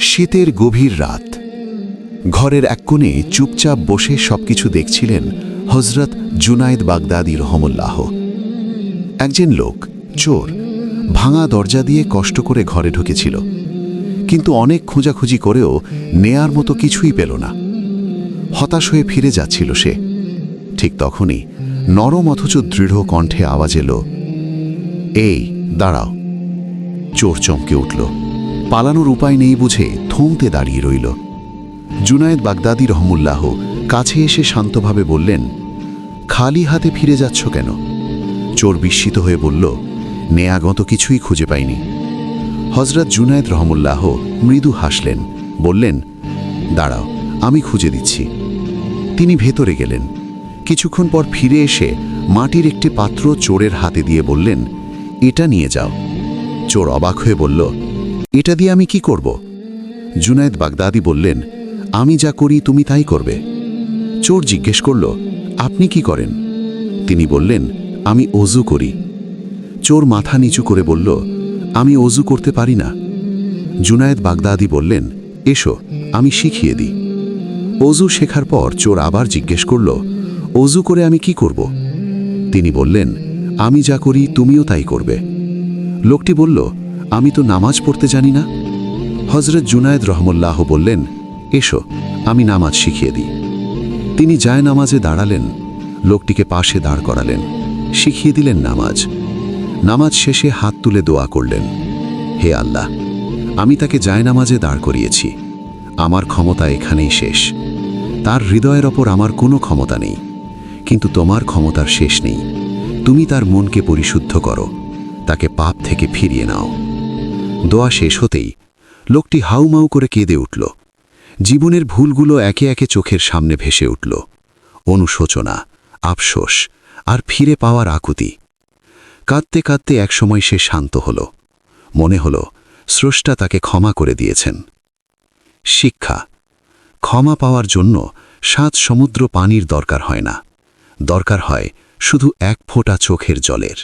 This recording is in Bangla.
শীতের গভীর রাত। ঘরের এক কোণে চুপচাপ বসে সবকিছু দেখছিলেন হজরত জুনায়েদ বাগদাদী রহমুল্লাহ। একজন লোক, চোর, ভাঙা দরজা দিয়ে কষ্ট করে ঘরে ঢুকেছিল, কিন্তু অনেক খোঁজাখুঁজি করেও নেয়ার মতো কিছুই পেল না। হতাশ হয়ে ফিরে যাচ্ছিল সে। ঠিক তখনই নরম অথচ দৃঢ় কণ্ঠে আওয়াজ এলো, এই দাঁড়াও। চোর চমকে উঠল। পালানোর উপায় নেই বুঝে থমতে দাঁড়িয়ে রইল। জুনায়েদ বাগদাদী রহমুল্লাহ কাছে এসে শান্তভাবে বললেন, খালি হাতে ফিরে যাচ্ছ কেন? চোর বিস্মিত হয়ে বলল, নেয়াগত কিছুই খুঁজে পাইনি। হজরত জুনায়েদ রহমুল্লাহ মৃদু হাসলেন, বললেন, দাঁড়াও, আমি খুঁজে দিচ্ছি। তিনি ভেতরে গেলেন। কিছুক্ষণ পর ফিরে এসে মাটির একটি পাত্র চোরের হাতে দিয়ে বললেন, এটা নিয়ে যাও। চোর অবাক হয়ে বলল, এটা দিয়ে আমি কি করব? জুনায়েদ বাগদাদী বললেন, আমি যা করি তুমি তাই করবে। চোর জিজ্ঞেস করল, আপনি কি করেন? তিনি বললেন, আমি অজু করি। চোর মাথা নিচু করে বলল, আমি অজু করতে পারি না। জুনায়েদ বাগদাদী বললেন, এসো, আমি শিখিয়ে দিই। অজু শেখার পর চোর আবার জিজ্ঞেস করল, অজু করে আমি কি করব? তিনি বললেন, আমি যা করি তুমিও তাই করবে। লোকটি বলল, আমি তো নামাজ পড়তে জানি না। হজরত জুনায়েদ রহমুল্লাহ বললেন, এসো, আমি নামাজ শিখিয়ে দিই। তিনি যায় নামাজে দাঁড়ালেন। লোকটিকে পাশে দাঁড় করালেন, শিখিয়ে দিলেন নামাজ। নামাজ শেষে হাত তুলে দোয়া করলেন, হে আল্লাহ, আমি তাকে যায় নামাজে দাঁড় করিয়েছি। আমার ক্ষমতা এখানেই শেষ। তার হৃদয়ের ওপর আমার কোনো ক্ষমতা নেই, কিন্তু তোমার ক্ষমতার শেষ নেই। তুমি তার মনকে পরিশুদ্ধ করো, তাকে পাপ থেকে ফিরিয়ে নাও। দোয়া শেষ হতেই লোকটি হাউমাউ করে কেঁদে উঠল। জীবনের ভুলগুলো একে একে চোখের সামনে ভেসে উঠল। অনুশোচনা, আফসোস আর ফিরে পাওয়ার আকুতি। কাঁদতে কাঁদতে একসময় সে শান্ত হল। মনে হল স্রষ্টা তাকে ক্ষমা করে দিয়েছেন। শিক্ষা: ক্ষমা পাওয়ার জন্য 7 সমুদ্র পানির দরকার হয় না, দরকার হয় শুধু এক ফোঁটা চোখের জলের।